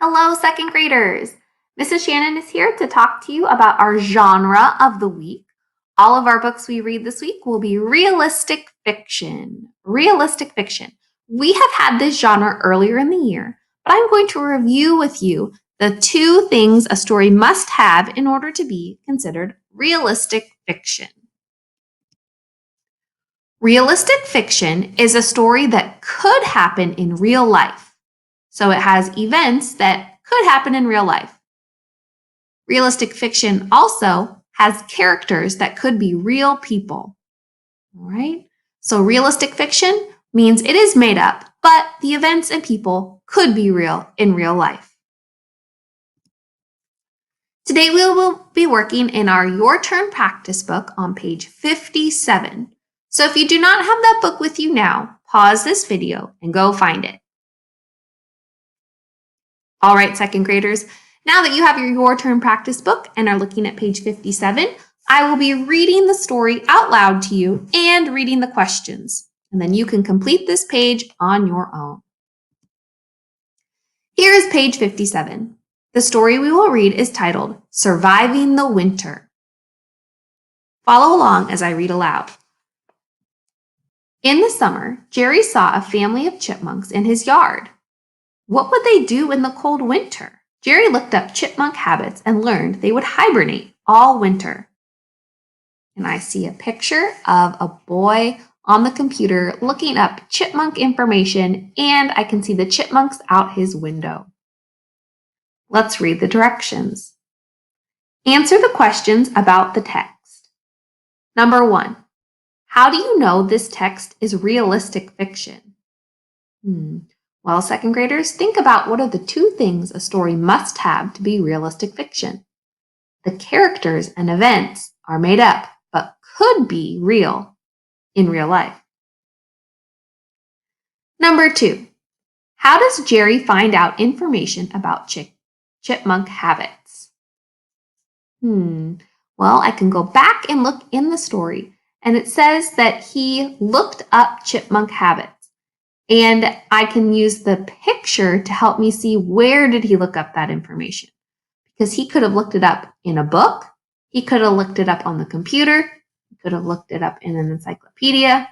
Hello, second graders. Mrs. Shannon is here to talk to you about our genre of the week. All of our books we read this week will be realistic fiction. Realistic fiction. We have had this genre earlier in the year, but I'm going to review with you the 2 things a story must have in order to be considered realistic fiction. Realistic fiction is a story that could happen in real life. So it has events that could happen in real life. Realistic fiction also has characters that could be real people. All right? So realistic fiction means it is made up, but the events and people could be real in real life. Today we will be working in our Your Turn practice book on page 57. So if you do not have that book with you now, pause this video and go find it. All right, second graders, now that you have your Turn practice book and are looking at page 57, I will be reading the story out loud to you and reading the questions, and then you can complete this page on your own. Here is page 57. The story we will read is titled Surviving the Winter. Follow along as I read aloud. In the summer, Jerry saw a family of chipmunks in his yard. What would they do in the cold winter? Jerry looked up chipmunk habits and learned they would hibernate all winter. And I see a picture of a boy on the computer looking up chipmunk information, and I can see the chipmunks out his window. Let's read the directions. Answer the questions about the text. Number 1. How do you know this text is realistic fiction? Well, second graders, think about what are the 2 things a story must have to be realistic fiction. The characters and events are made up, but could be real in real life. Number 2, how does Jerry find out information about chipmunk habits? Well, I can go back and look in the story, and it says that he looked up chipmunk habits. And I can use the picture to help me see where did he look up that information. Because he could have looked it up in a book, he could have looked it up on the computer, he could have looked it up in an encyclopedia,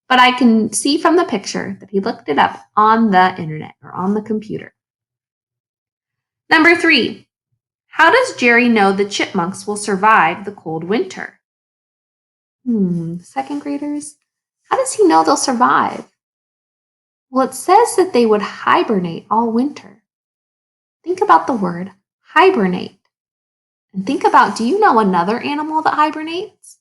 but I can see from the picture that he looked it up on the internet or on the computer. Number 3, how does Jerry know the chipmunks will survive the cold winter? Second graders, how does he know they'll survive? Well, it says that they would hibernate all winter. Think about the word hibernate. And think about, do you know another animal that hibernates?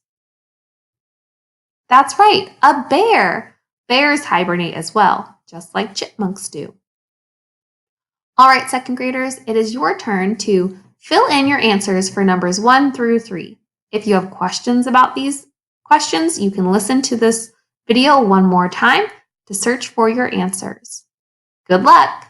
That's right, a bear. Bears hibernate as well, just like chipmunks do. All right, second graders, it is your turn to fill in your answers for numbers 1 through 3. If you have questions about these questions, you can listen to this video one more time to search for your answers. Good luck!